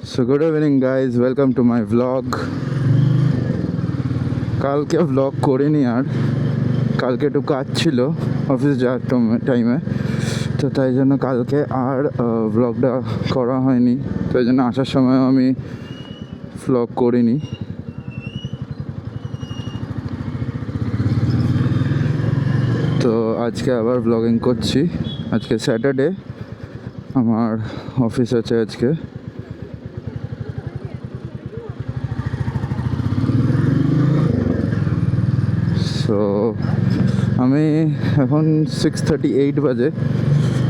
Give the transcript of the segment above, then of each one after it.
So good evening guys, welcome to my vlog. কালকে vlog করিনি আর কালকে একটু কাজ ছিল অফিস যাওয়ার টাইমে, তো তাই জন্য কালকে আর ভ্লগটা করা হয়নি। তো এই জন্য আসার সময় আমি ভ্লগ করিনি। তো আজকে আবার ভ্লগিং করছি। আজকে স্যাটারডে, আমার অফিস আছে আজকে। তো আমি এখন 6:38 বাজে।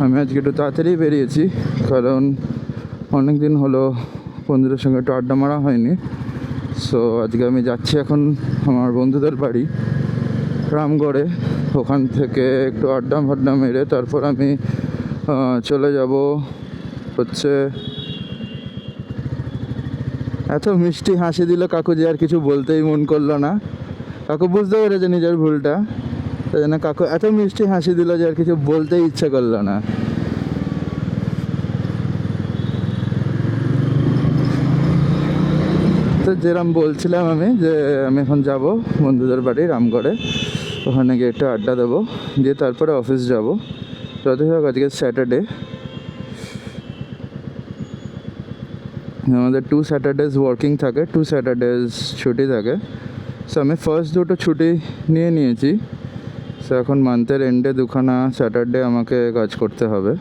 আমি আজকে একটু তাড়াতাড়ি বেরিয়েছি, কারণ অনেক দিন হলো বন্ধুদের সঙ্গে একটু আড্ডা মারা হয়নি। সো আজকে আমি যাচ্ছি এখন আমার বন্ধুদের বাড়ি রামগড়ে। ওখান থেকে একটু আড্ডা ফাড্ডা মেরে তারপর আমি চলে যাব হচ্ছে। এত মিষ্টি হাসি দিল কাকু যে আর কিছু বলতেই মন করলো না। কাকু বুঝতে পেরেছে নিজের ভুলটা, তাই জন্য কাকু এত মিষ্টি হাসি দিল যে আর কিছু বলতেই ইচ্ছে করলো না। তো যেরকম বলছিলাম আমি, যে আমি এখন যাব বন্ধুদের বাড়ি রামগড়ে, ওখানে গিয়ে একটু আড্ডা দেবো, দিয়ে তারপরে অফিস যাব। যতই হোক আজকে স্যাটারডে, আমাদের 2 স্যাটারডেজ ওয়ার্কিং থাকে, 2 স্যাটারডেজ ছুটি থাকে। সো আমি ফার্স্ট দুটো ছুটি নিয়েছি। সো এখন মান্থের এন্ডে দুখানা স্যাটারডে আমাকে কাজ করতে হবে।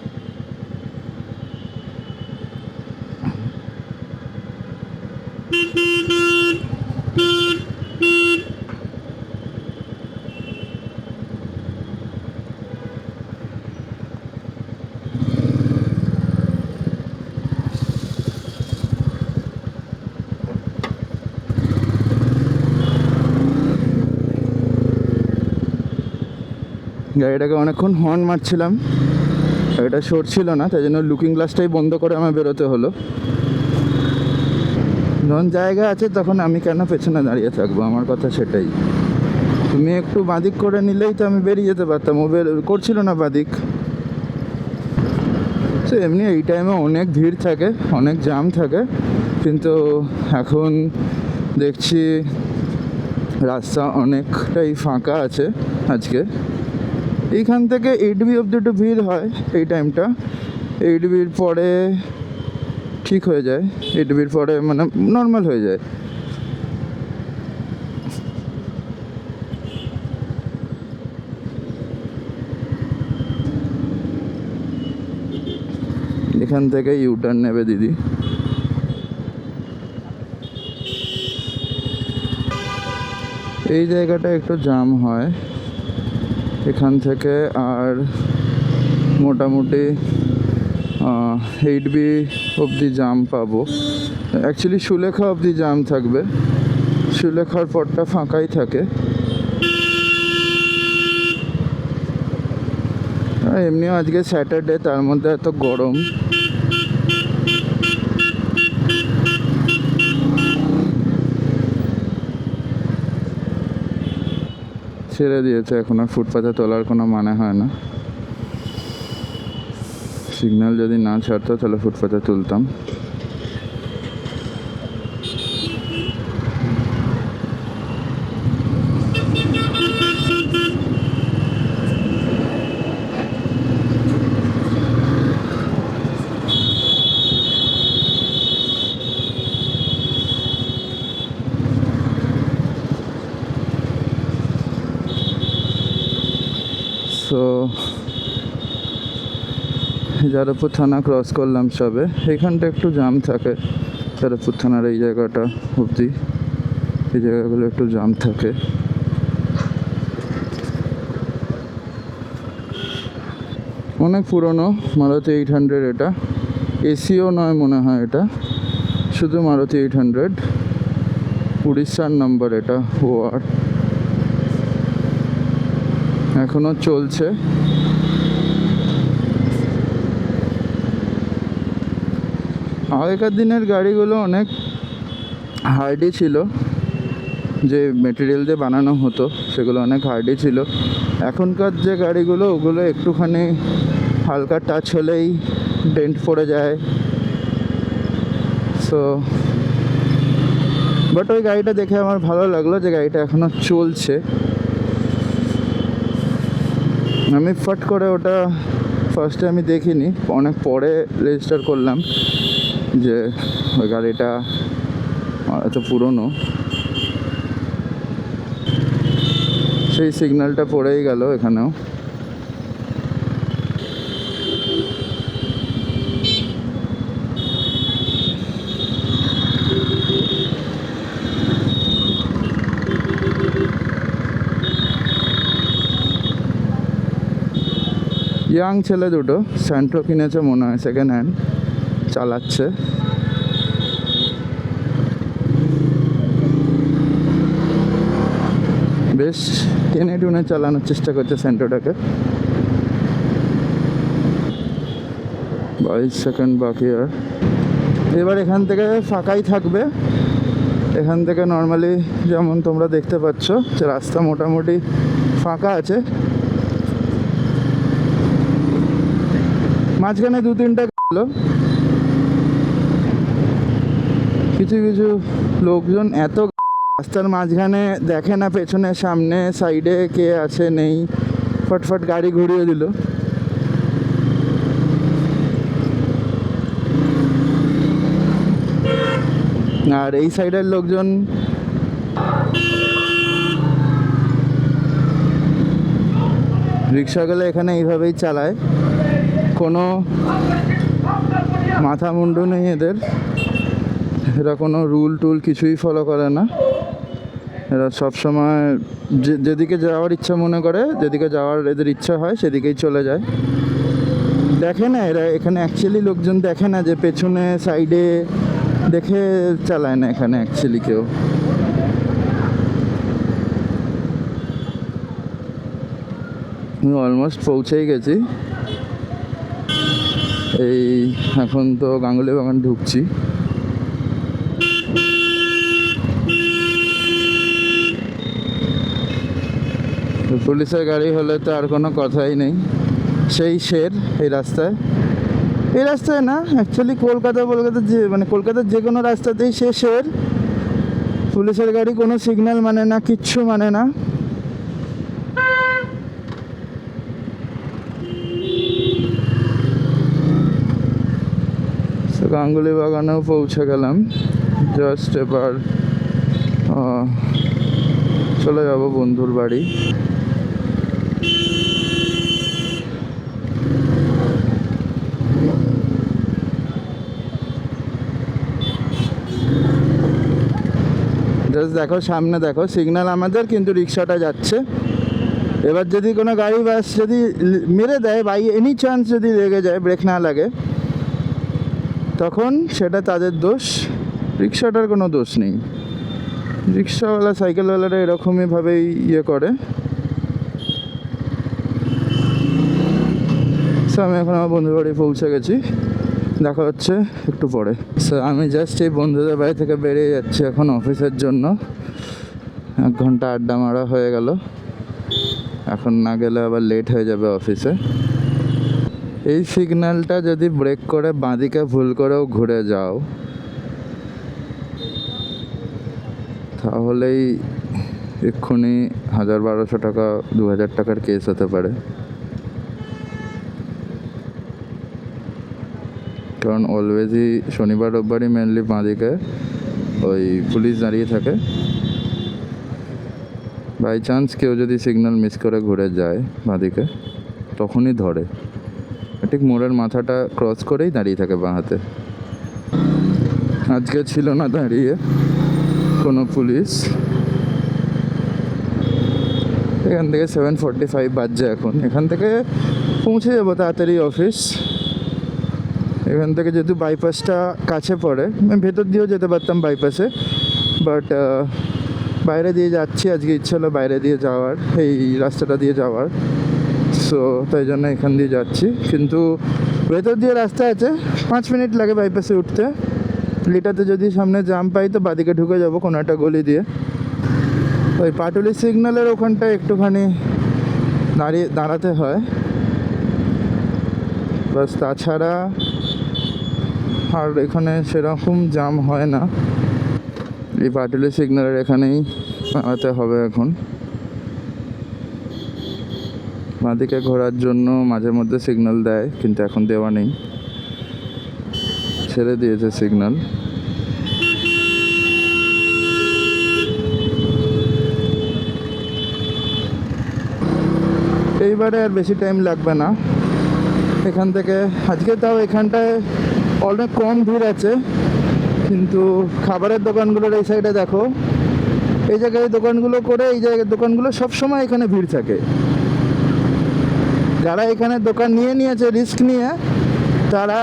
গাড়িটাকে অনেকক্ষণ হর্ন মারছিলাম, গাড়িটা সরছিল না, তাই জন্য লুকিং গ্লাসটাই বন্ধ করে আমার বেরোতে হলো। যখন জায়গা আছে তখন আমি কেন পেছনে দাঁড়িয়ে থাকবো, আমার কথা সেটাই। তুমি একটু বাদিক করে নিলেই তো আমি বেরিয়ে যেতে পারতাম, ও করছিল না বাদিক। সে এমনি এই টাইমে অনেক ভিড় থাকে, অনেক জ্যাম থাকে, কিন্তু এখন দেখছি রাস্তা অনেকটাই ফাঁকা আছে আজকে। এইখান থেকে 8B অব্দি একটু ভিড় হয় এই টাইমটা। 8Bর পরে ঠিক হয়ে যায়, 8Bর পরে মানে নর্মাল হয়ে যায়। এখান থেকে ইউটার্ন নেবে দিদি। এই জায়গাটা একটু জ্যাম হয় এখান থেকে, আর মোটামুটি 8B অবধি জ্যাম পাবো। অ্যাকচুয়ালি সুলেখা অবধি জ্যাম থাকবে, সুলেখার পরটা ফাঁকাই থাকে। এমনিও আজকে স্যাটারডে, তার মধ্যে এত গরম। ছেড়ে দিয়েছে, এখন আর ফুটপাতে তোলার কোনো মানে হয় না। সিগন্যাল যদি না ছাড়তো তাহলে ফুটপাতে তুলতাম। সো যাদবপুর থানা ক্রস করলাম সবে, এইখানটা একটু জ্যাম থাকে। যাদবপুর থানার এই জায়গাটা অবধি, এই জায়গাগুলো একটু জ্যাম থাকে। অনেক পুরনো মারুতি 800, এটা এসিও নয় মনে হয়, এটা শুধু মারুতি 800, উড়িষ্যার নম্বর এটা। আর এখনও চলছে। আগেকার দিনের গাড়িগুলো অনেক হার্ডি ছিল, যে মেটেরিয়াল দিয়ে বানানো হতো সেগুলো অনেক হার্ডি ছিল। এখনকার যে গাড়িগুলো, ওগুলো একটুখানি হালকা টাচ হলেই ডেন্ট পড়ে যায়। সো বাট ওই গাড়িটা দেখে আমার ভালো লাগলো যে গাড়িটা এখনও চলছে। আমি ফট করে ওটা ফার্স্টে আমি দেখিনি, অনেক পরে রেজিস্টার করলাম যে ওই গাড়িটা এত পুরনো। সেই সিগন্যালটা পড়েই গেল এখানেও। ইয়াং ছেলে দুটো স্যান্ট্রো কিনেছে মনে হয়, সেকেন্ড হ্যান্ড, চালাচ্ছে। বেশ টেনে টুনে চালানোর চেষ্টা করছে স্যান্ট্রোটাকে। 22 সেকেন্ড বাকি আর। এবার এখান থেকে ফাঁকাই থাকবে। এখান থেকে নর্মালি যেমন তোমরা দেখতে পাচ্ছ যে রাস্তা মোটামুটি ফাঁকা আছে। মাঝখানে 2-3টা গেল, কিছু কিছু লোকজন এত রাস্তার মাঝখানে দেখে না পেছনে সামনে সাইডে কে আছে নেই, ফটফট গাড়ি ঘুরিয়ে দিল। আর এই সাইডের লোকজন রিক্সাগুলো এখানে এইভাবেই চালায়, কোনো মাথা মুন্ডু নেই এদের। এরা কোনো রুল টুল কিছুই ফলো করে না। এরা সবসময় যেদিকে যাওয়ার ইচ্ছা মনে করে, যেদিকে যাওয়ার এদের ইচ্ছা হয় সেদিকেই চলে যায়। দেখে না এরা এখানে অ্যাকচুয়ালি লোকজন দেখে না যে পেছনে সাইডে দেখে চালায় না এখানে অ্যাকচুয়ালি কেউ। আমি অলমোস্ট পৌঁছেই গেছি। এই এখন তো গাঙ্গুলি বাগান ঢুকছি। পুলিশের গাড়ি হলে তো আর কোনো কথাই নেই, সেই শের এই রাস্তায়। এই রাস্তায় না অ্যাকচুয়ালি কলকাতার কলকাতার যে কোনো রাস্তাতেই সে শের। পুলিশের গাড়ি কোনো সিগন্যাল মানে না, কিচ্ছু মানে না। গাঙ্গুলি বাগানেও পৌঁছে গেলাম। জাস্ট এবার চলে যাব বন্ধুর বাড়ি। জাস্ট দেখো সামনে দেখো সিগন্যাল আমাদের, কিন্তু রিক্সাটা যাচ্ছে। এবার যদি কোনো গাড়ি বাস যদি মেরে দেয়, বাই এনি চান্স যদি লেগে যায়, ব্রেক না লাগে, তখন সেটা তাদের দোষ, রিক্সাটার কোনো দোষ নেই। রিক্সাওয়ালা সাইকেলওয়ালারা এরকমইভাবেই ইয়ে করে। সো আমি এখন আমার বন্ধুর বাড়ি পৌঁছে গেছি, দেখা হচ্ছে একটু পরে। সো আমি জাস্ট এই বন্ধুদের বাড়ি থেকে বেরিয়ে যাচ্ছি এখন অফিসের জন্য। 1 ঘন্টা আড্ডা মারা হয়ে গেল, এখন না গেলে আবার লেট হয়ে যাবে অফিসে। এই সিগন্যালটা যদি ব্রেক করে বাঁদিকে ভুল করেও ঘুরে যাও, তাহলেই এক্ষুনি 1000-1200 টাকা 2000 টাকার কেস হতে পারে। কারণ অলওয়েজই শনিবার রোববারই মেনলি বাঁদিকে ওই পুলিশ দাঁড়িয়ে থাকে। বাই চান্স কেউ যদি সিগন্যাল মিস করে ঘুরে যায় বাঁদিকে, তখনই ধরে। ঠিক মোড়ের মাথাটা ক্রস করেই দাঁড়িয়ে থাকে বাঁ হাতে। আজকে ছিল না দাঁড়িয়ে কোনো পুলিশ। এখান থেকে 7:45 বাজছে এখন। এখান থেকে পৌঁছে যাবো তাড়াতাড়ি অফিস। এখান থেকে যেহেতু বাইপাসটা কাছে পড়ে, আমি ভেতর দিয়েও যেতে পারতাম বাইপাসে, বাট বাইরে দিয়ে যাচ্ছি আজকে, ইচ্ছে হলো বাইরে দিয়ে যাওয়ার, এই রাস্তাটা দিয়ে যাওয়ার। সো তাই জন্য এখান দিয়ে যাচ্ছি। কিন্তু ভেতর দিয়ে রাস্তা আছে, 5 মিনিট লাগে বাইপাসে উঠতে। লিটাতে যদি সামনে জাম পাই তো বাদিকে ঢুকে যাব কোনো একটা গলি দিয়ে। ওই পাটুলি সিগন্যালের ওখানটায় একটুখানি দাঁড়াতে হয়, বাস। তাছাড়া আর এখানে সেরকম জ্যাম হয় না। এই পাটুলি সিগন্যালের এখানেই দাঁড়াতে হবে এখন। বাঁদিকে ঘোরার জন্য মাঝে মধ্যে সিগন্যাল দেয়, কিন্তু এখন দেওয়া নেই, ছেড়ে দিয়েছে সিগন্যাল। এইবারে আর বেশি টাইম লাগবে না এখান থেকে। আজকে তাও এখানটায় অনেক কম ভিড় আছে, কিন্তু খাবারের দোকানগুলোর এই সাইডে দেখো, এই জায়গায় দোকানগুলো করে, এই জায়গায় দোকানগুলো সবসময় এখানে ভিড় থাকে। যারা এখানে দোকান নিয়েছে রিস্ক নিয়ে, তারা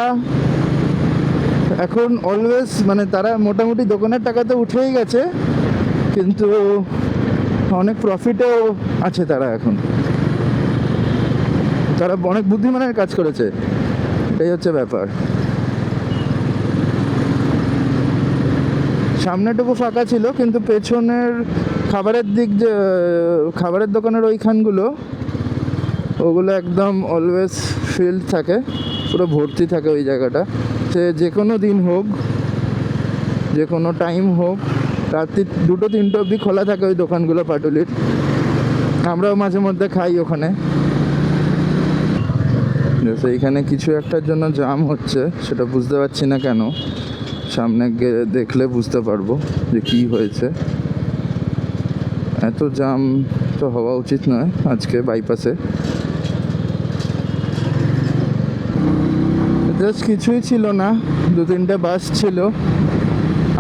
এখন অলওয়েজ মানে তারা মোটামুটি দোকানের টাকা তো উঠেই গেছে, কিন্তু অনেক প্রফিটেও আছে তারা। এখন তারা অনেক বুদ্ধিমানের কাজ করেছে, এই হচ্ছে ব্যাপার। সামনেটুকু ফাঁকা ছিল, কিন্তু পেছনের খাবারের দিক, যে খাবারের দোকানের ওইখানগুলো, ওগুলো একদম অলওয়েজ ফিল্ড থাকে, পুরো ভর্তি থাকে ওই জায়গাটা। সে যে কোনো দিন হোক, যে কোনো টাইম হোক, রাত্রি 2-3 অবধি খোলা থাকে ওই দোকানগুলো পাটুলির। আমরাও মাঝে মধ্যে খাই ওখানে। এইখানে কিছু একটার জন্য জ্যাম হচ্ছে, সেটা বুঝতে পারছি না কেন। সামনে গিয়ে দেখলে বুঝতে পারবো যে কী হয়েছে। এত জ্যাম তো হওয়া উচিত নয় আজকে বাইপাসে। জাস্ট কিছুই ছিল না, 2-3টে বাস ছিল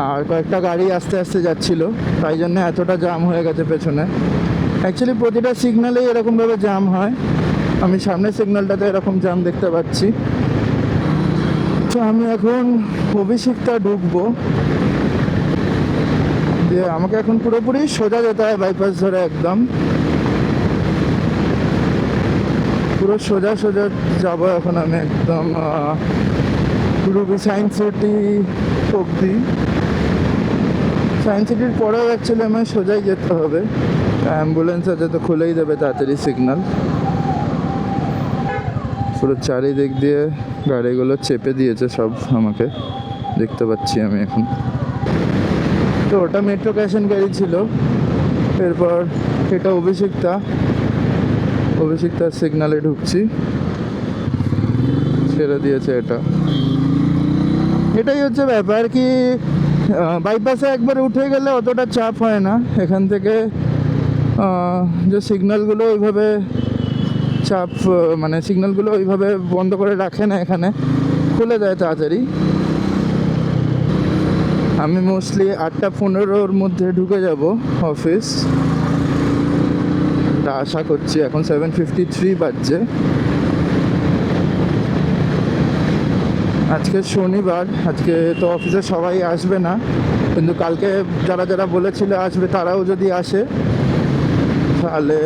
আর কয়েকটা গাড়ি আস্তে আস্তে যাচ্ছিল, তাই জন্য এতটা জ্যাম হয়ে গেছে পেছনে। অ্যাকচুয়ালি প্রতিটা সিগন্যালেই এরকমভাবে জ্যাম হয়। আমি সামনের সিগন্যালটাতে এরকম জ্যাম দেখতে পাচ্ছি। তো আমি এখন অভিষিক্তা ঢুকবো, যে আমাকে এখন পুরোপুরি সোজা যেতে হয় বাইপাস ধরে, একদম পুরো সোজা সোজা যাবো এখন আমি একদম রুবি সায়েন্স সিটি অবধি। সায়েন্স সিটির পরেও অ্যাকচুয়ালি আমায় সোজাই যেতে হবে, অ্যাম্বুলেন্স আছে তো খুলেই দেবে তাড়াতাড়ি সিগন্যাল। পুরো চারিদিক দিয়ে গাড়িগুলো চেপে দিয়েছে সব, আমাকে দেখতে পাচ্ছি আমি এখন। তো ওটা মেট্রো ক্যাশন গাড়ি ছিল, এরপর এটা অভিষিক্তার সিগনালে ঢুকছি, ছেড়ে দিয়েছে এটা। এটাই হচ্ছে ব্যাপার কি, বাইপাসে একবার উঠে গেলে অতটা চাপ হয় না। এখান থেকে যে সিগন্যালগুলো ওইভাবে চাপ, মানে সিগন্যালগুলো ওইভাবে বন্ধ করে রাখে না, এখানে খুলে দেয় তাড়াতাড়ি। আমি মোস্টলি 8:15-র মধ্যে ঢুকে যাব অফিস, তা আশা করছি। এখন 7:53 বাজছে। আজকে শনিবার, আজকে তো অফিসে সবাই আসবে না, কিন্তু কালকে যারা যারা বলেছিল আসবে, তারাও যদি আসে তাহলে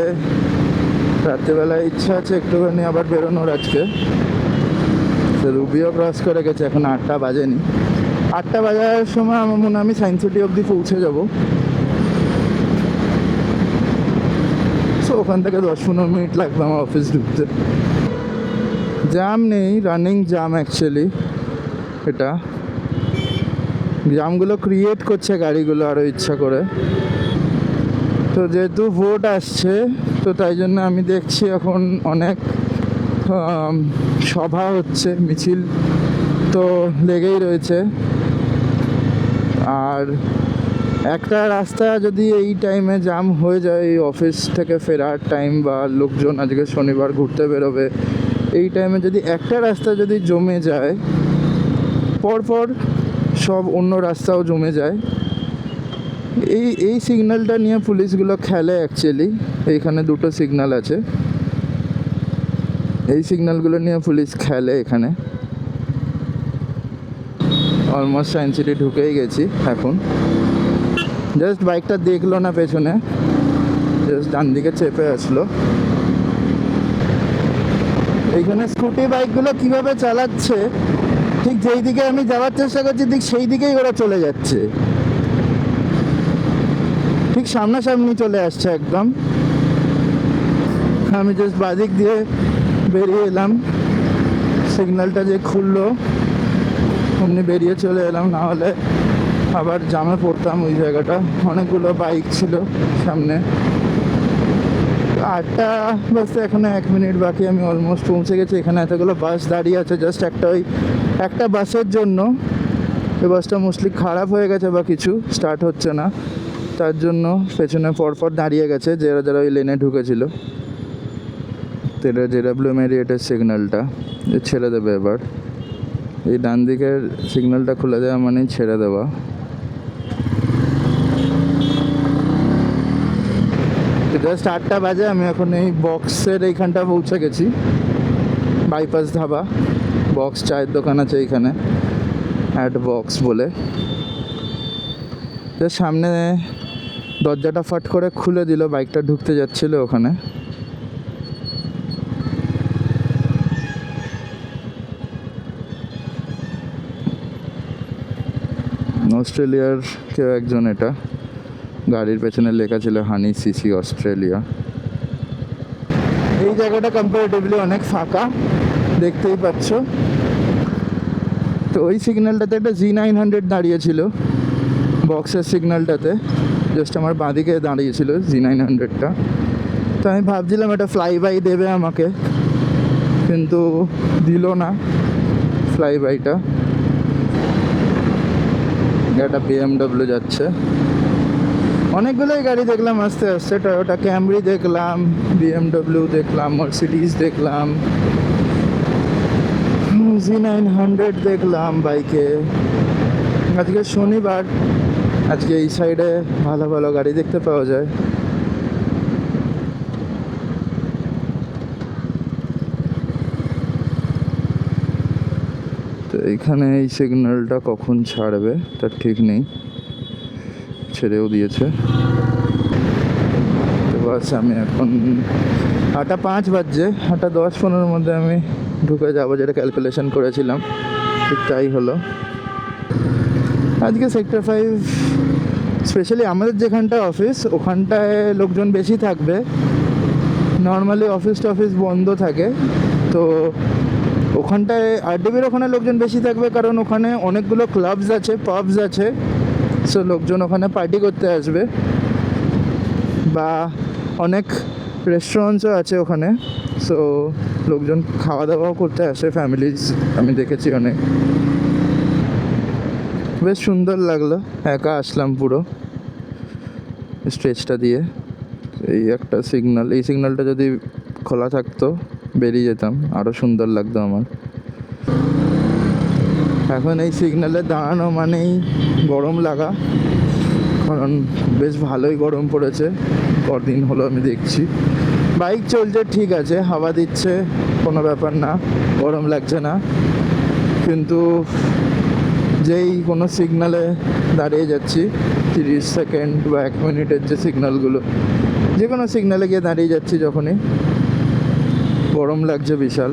রাত্রেবেলায় ইচ্ছা আছে একটুখানি আবার বেরোনোর আজকে। তো রুবিও ক্রস করে গেছে, এখন 8টা বাজেনি। 8টা বাজার সময় আমার মনে হয় আমি সায়েন্স সিটি অবধি পৌঁছে যাব। সো ওখান থেকে 10-15 মিনিট লাগবে আমার অফিস ঢুকতে। জ্যাম নেই, রানিং জ্যাম অ্যাকচুয়ালি। এটা জ্যামগুলো ক্রিয়েট করছে গাড়িগুলো আরও ইচ্ছা করে। তো যেহেতু ভোট আসছে, তো তাই জন্য আমি দেখছি এখন অনেক সভা হচ্ছে, মিছিল তো লেগেই রয়েছে। আর একটা রাস্তা যদি এই টাইমে জ্যাম হয়ে যায়, এই অফিস থেকে ফেরার টাইম বা লোকজন আজকে শনিবার ঘুরতে বেরোবে, এই টাইমে যদি একটা রাস্তা যদি জমে যায়, পরপর সব অন্য রাস্তাও জমে যায়। এই সিগন্যালটা নিয়ে পুলিশগুলো খেলে অ্যাকচুয়ালি। এইখানে 2টো সিগন্যাল আছে, এই সিগন্যালগুলো নিয়ে পুলিশ খেলে এখানে। অলমোস্ট সায়েন্স সিটি ঢুকেই গেছি এখন। জাস্ট বাইকটা দেখলো না পেছনে, জাস্ট ডান দিকে চেপে আসলো। এইখানে স্কুটি বাইকগুলো কীভাবে চালাচ্ছে, ঠিক যেই দিকে আমি যাওয়ার চেষ্টা করছি ঠিক সেই দিকেই ওরা চলে যাচ্ছে, ঠিক সামনাসামনি চলে আসছে একদম। আমি জাস্ট বাদিক দিয়ে বেরিয়ে এলাম, সিগন্যালটা যে খুললো অমনি বেরিয়ে চলে এলাম, না হলে আবার জামে পড়তাম। ওই জায়গাটা অনেকগুলো বাইক ছিল সামনে। 8টা বাজতে এখনো 1 মিনিট বাকি, আমি অলমোস্ট পৌঁছে গেছি। এখানে এতগুলো বাস দাঁড়িয়ে আছে জাস্ট একটা বাসের জন্য। এই বাসটা মোস্টলি খারাপ হয়ে গেছে বা কিছু, স্টার্ট হচ্ছে না, তার জন্য পেছনে পরপর দাঁড়িয়ে গেছে যারা যারা ওই লেনে ঢুকেছিল। তো এটা JW মেরিয়েটের সিগন্যালটা ছেড়ে দেবে এবার। এই ডান দিকের সিগন্যালটা খুলে দেওয়া মানেই ছেড়ে দেওয়া। জাস্ট 8টা বাজে, আমি এখন এই বক্সের এইখানটা পৌঁছে গেছি। বাইপাস ধাবা, বক্স চায়ের দোকান আছে এইখানে, অ্যাট বক্স বলে। সামনে দরজাটা ফাট করে খুলে দিল, বাইকটা ঢুকতে যাচ্ছিল ওখানে। অস্ট্রেলিয়ার কেউ একজন, এটা গাড়ির পেছনে লেখা ছিল হানি সিসি অস্ট্রেলিয়া। এই জায়গাটা কম্পারেটিভলি অনেক ফাঁকা, দেখতেই পাচ্ছ। তো ওই সিগন্যালটাতে একটা G900 দাঁড়িয়েছিল, বক্সের সিগন্যালটাতে জাস্ট আমার বাঁদিকে দাঁড়িয়েছিল G900টা। তো আমি ভাবছিলাম এটা ফ্লাই বাই দেবে আমাকে, কিন্তু দিল না ফ্লাই বাইটা। একটা BMW যাচ্ছে, অনেকগুলোই গাড়ি দেখলাম আস্তে আস্তে। টয়োটা ক্যামরি দেখলাম, BMW দেখলাম, মার্সিডিজ দেখলাম, G900 দেখলাম বাইকে। আজকে শনিবার, আজকে এই সাইডে ভালো ভালো গাড়ি দেখতে পাওয়া যায়। তো এইখানে এই সিগন্যালটা কখন ছাড়বে তার ঠিক নেই, ছেড়েও দিয়েছে। তো বাস আমি এখন 8টা 5 বাজছে, 8টা 10-15 মধ্যে আমি ঢুকে যাবো, যেটা ক্যালকুলেশন করেছিলাম ঠিক তাই হলো। আজকে সেক্টর 5 স্পেশালি আমাদের যেখানটা অফিস, ওখানটায় লোকজন বেশি থাকবে। নর্মালি অফিস টফিস বন্ধ থাকে, তো ওখানটায় RDBর ওখানে লোকজন বেশি থাকবে, কারণ ওখানে অনেকগুলো ক্লাবস আছে, পাবস আছে। সো লোকজন ওখানে পার্টি করতে আসবে, বা অনেক রেস্টুরেন্টসও আছে ওখানে। সো লোকজন খাওয়া দাওয়াও করতে আসে, ফ্যামিলিজ আমি দেখেছি অনেক। বেশ সুন্দর লাগলো, একা আসলাম পুরো স্ট্রেচটা দিয়ে। এই একটা সিগন্যাল, এই সিগন্যালটা যদি খোলা থাকতো বেরিয়ে যেতাম, আরও সুন্দর লাগতো আমার। এখন এই সিগন্যালে দাঁড়ানো মানেই গরম লাগা, কারণ বেশ ভালোই গরম পড়েছে কদিন হলো আমি দেখছি। বাইক চলছে ঠিক আছে, হাওয়া দিচ্ছে, কোনো ব্যাপার না, গরম লাগছে না। কিন্তু যেই কোনো সিগন্যালে দাঁড়িয়ে যাচ্ছি, 30 সেকেন্ড বা 1 মিনিটের যে সিগন্যালগুলো, যে কোনো সিগন্যালে গিয়ে দাঁড়িয়ে যাচ্ছি যখনই, গরম লাগছে বিশাল।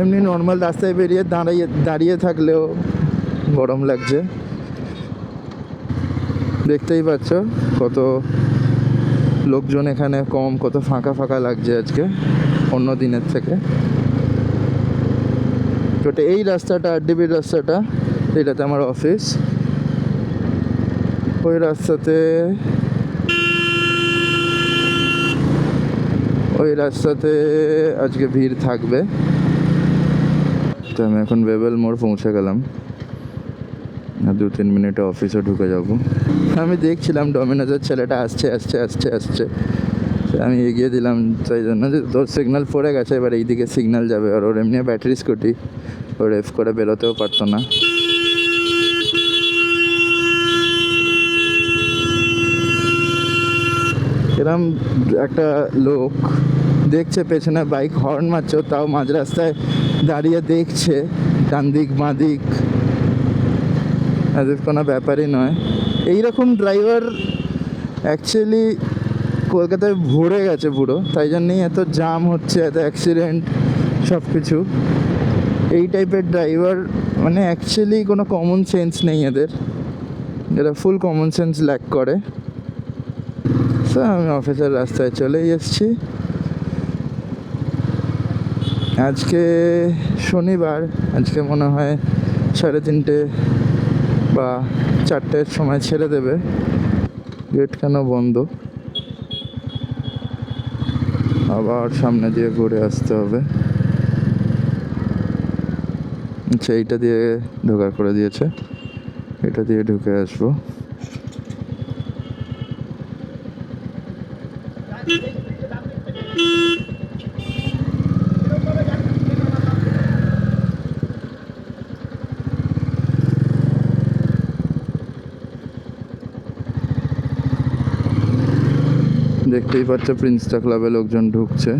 এমনি নর্মাল রাস্তায় বেরিয়ে দাঁড়িয়ে থাকলেও গরম লাগছে। দেখতেই পাচ্ছ কত লোকজন এখানে কম, কত ফাঁকা ফাঁকা লাগছে আজকে অন্য দিনের থেকে। ওটা এই রাস্তাটা, RDBর রাস্তাটা, এটাতে আমার অফিস। ওই রাস্তাতে আজকে ভিড় থাকবে। তো আমি এখন বেবেল মোড় পৌঁছে গেলাম, আর 2-3 মিনিটে অফিসে ঢুকে যাব। আমি দেখছিলাম ডমিনোজের ছেলেটা আসছে আসছে আসছে আসছে, আমি এগিয়ে দিলাম তাই জন্য যে তোর সিগন্যাল পড়ে গেছে, এবার এই দিকে সিগন্যাল যাবে। আর ওর এমনি ব্যাটারি স্কুটি, ও রেফ করে বেরোতেও পারতো না। এরম একটা লোক দেখছে পেছনে বাইক হর্ন মারছে, তাও মাঝ রাস্তায় দাঁড়িয়ে দেখছে ডান দিক বাঁ দিক, এদের কোনো ব্যাপারই নয়। এইরকম ড্রাইভার অ্যাকচুয়ালি কলকাতায় ভরে গেছে পুরো, তাই জন্যই এত জাম হচ্ছে, এত অ্যাক্সিডেন্ট সব কিছু। এই টাইপের ড্রাইভার মানে অ্যাকচুয়ালি কোনো কমন সেন্স নেই এদের, এরা ফুল কমন সেন্স ল্যাক করে। তো আমি অফিসের রাস্তায় চলেই এসেছি। আজকে শনিবার, আজকে মনে হয় 3:30 বা 4টের সময় ছেড়ে দেবে। গেট কেন বন্ধ? আবার সামনে দিয়ে ঘুরে আসতে হবে। আচ্ছা, এইটা দিয়ে ঢোকার করে দিয়েছে, এটা দিয়ে ঢুকে আসবো। দেখতেই পাচ্ছ প্রিন্সটা ক্লাবে লোকজন ঢুকছে।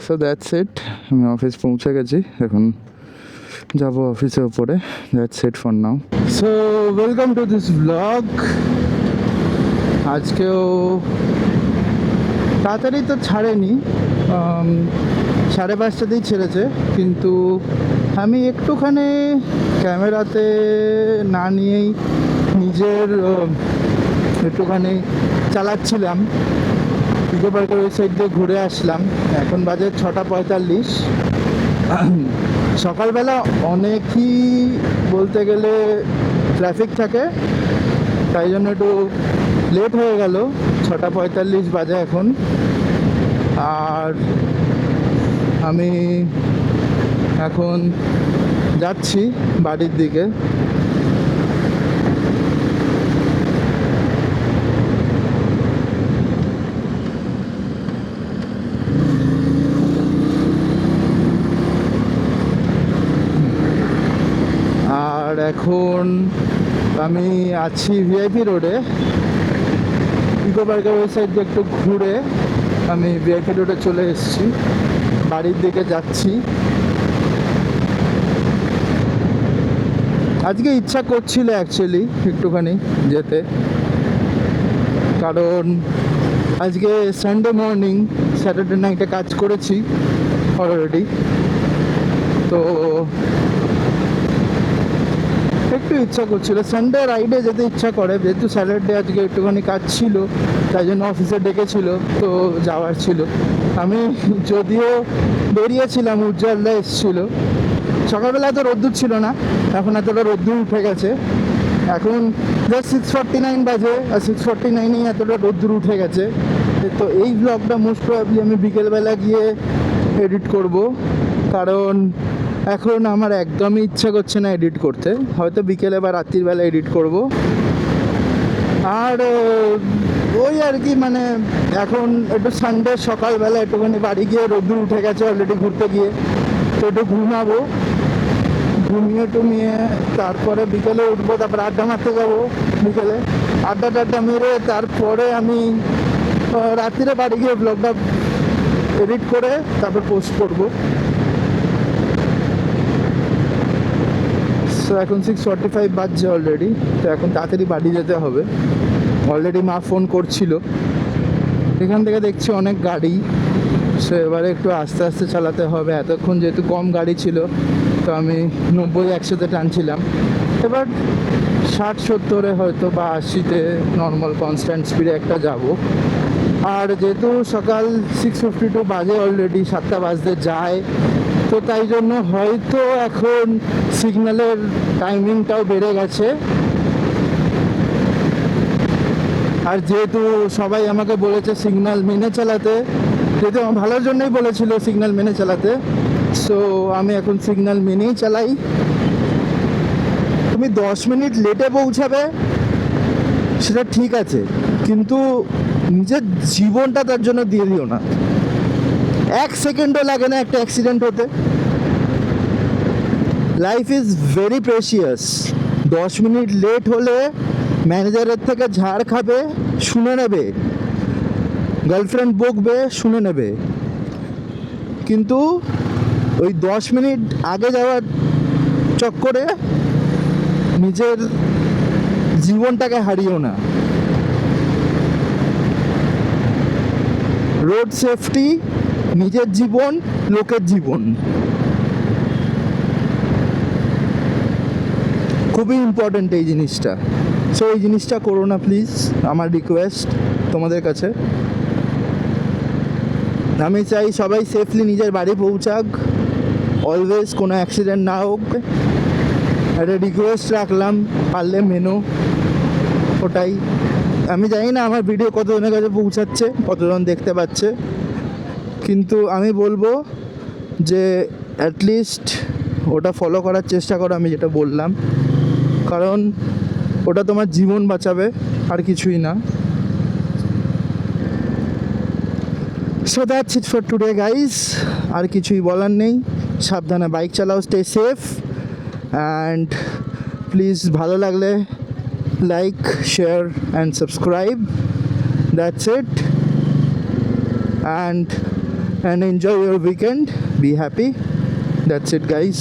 সো দ্যাটস ইট, আমি অফিস পৌঁছে গেছি, এখন যাব অফিসের উপরে। That's it for now. So welcome to this blog. আজকেও তাড়াতাড়ি তো ছাড়েনি, 5:30তেই ছেড়েছে, কিন্তু আমি একটুখানি ক্যামেরাতে না নিয়েই নিজের একটুখানি চালাচ্ছিলাম। ইকো পার্কের ওই সাইড দিয়ে ঘুরে আসলাম। এখন বাজে 6:45। সকালবেলা অনেকই বলতে গেলে ট্রাফিক থাকে, তাই জন্য একটু লেট হয়ে গেল। 6:45 বাজে এখন। আর আমি এখন যাচ্ছি বাড়ির দিকে। আর এখন আমি আছি ভিআইপি রোডে। ইকো পার্কের ওই সাইড দিয়ে একটু ঘুরে আমি ভিআইপি রোডে চলে এসেছি, বাড়ির দিকে যাচ্ছি। আজকে ইচ্ছা করছিল অ্যাকচুয়ালি একটুখানি যেতে, কারণ আজকে সানডে মর্নিং, স্যাটারডে নাইটে কাজ করেছি অলরেডি, তো একটু ইচ্ছা করছিল। সানডে রাইডে যেতে ইচ্ছা করে, যেহেতু স্যাটারডে আজকে একটুখানি কাজ ছিল, তাই জন্য অফিসে ডেকেছিল, তো যাওয়ার ছিল। আমি যদিও বেরিয়েছিলাম, উজ্জ্বলদা এসেছিল। সকালবেলা এত রোদ্দুর ছিল না, এখন এতটা রোদ্দুর উঠে গেছে। এখন জাস্ট 6:49 বাজে, আর 6:49এই এতটা রোদ্দুর উঠে গেছে। তো এই ব্লগটা মোস্ট প্রবাবলি আমি বিকেলবেলা গিয়ে এডিট করব, কারণ এখন আমার একদমই ইচ্ছা করছে না এডিট করতে। হয়তো বিকেলে বা রাত্রিবেলা এডিট করব। আর ওই আর কি, মানে এখন একটু সানডে সকালবেলা একটুখানি বাড়ি গিয়ে রোদ্দুর উঠে গেছে অলরেডি ঘুরতে গিয়ে, তো একটু ঘুমাবো। ঘুমিয়ে টুমিয়ে তারপরে বিকেলে উঠবো, তারপরে আড্ডা মারতে যাবো বিকেলে। আড্ডা মেরে তারপরে আমি রাত্রিরে বাড়ি গিয়ে ব্লগটা এডিট করে তারপর পোস্ট করবো। সো এখন 6:45 বাজছে অলরেডি, তো এখন তাড়াতাড়ি বাড়ি যেতে হবে। অলরেডি মা ফোন করছিল। এখান থেকে দেখছি অনেক গাড়ি, সো এবারে একটু আস্তে আস্তে চালাতে হবে। এতক্ষণ যেহেতু কম গাড়ি ছিল, তো আমি 90-100-তে টানছিলাম। এবার 60-70-এ হয়তো বা 80-তে নর্মাল কনস্ট্যান্ট স্পিডে একটা যাব। আর যেহেতু সকাল 6:52 বাজে অলরেডি, 7টা বাজতে যায়, তো তাই জন্য হয়তো এখন সিগন্যালের টাইমিংটাও বেড়ে গেছে। আর যেহেতু সবাই আমাকে বলেছে সিগন্যাল মেনে চালাতে, যেহেতু আমার ভালোর জন্যই বলেছিল সিগন্যাল মেনে চালাতে, সো আমি এখন সিগন্যাল মেনেই চালাই। তুমি 10 মিনিট লেটে পৌঁছাবে সেটা ঠিক আছে, কিন্তু নিজের জীবনটা তার জন্য দিয়ে দিও না। 1 সেকেন্ডও লাগে না একটা অ্যাক্সিডেন্ট হতে। Life is very precious. 10 minute late হলে ম্যানেজারের থেকে ঝাড় খাবে, শুনে নেবে, গার্লফ্রেন্ড বকবে, শুনে নেবে, কিন্তু ওই 10 মিনিট আগে যাওয়ার চক্করে নিজের জীবনটাকে হারিও না। রোড সেফটি, নিজের জীবন, লোকের জীবন, খুবই ইম্পর্ট্যান্ট এই জিনিসটা। সো এই জিনিসটা করো না প্লিজ, আমার রিকোয়েস্ট। তোমাদের কাছে। আমি চাই সবাই সেফলি নিজের বাড়ি পৌঁছাক, অলওয়েজ কোনো অ্যাক্সিডেন্ট না হোক। একটা রিকোয়েস্ট রাখলাম, পারলে মেনো, ওটাই। আমি জানি না আমার ভিডিও কতজনের কাছে পৌঁছাচ্ছে, কতজন দেখতে পাচ্ছে, কিন্তু আমি বলবো যে অ্যাটলিস্ট ওটা ফলো করার চেষ্টা করো, আমি যেটা বললাম, কারণ ওটা তোমার জীবন বাঁচাবে, আর কিছুই না। So that's it for today guys, আর কিছুই বলার নেই। সাবধানে বাইক চালাও, স্টে সেফ, অ্যান্ড প্লিজ ভালো লাগলে like, share and subscribe. That's it, and enjoy your weekend, be happy. That's it guys.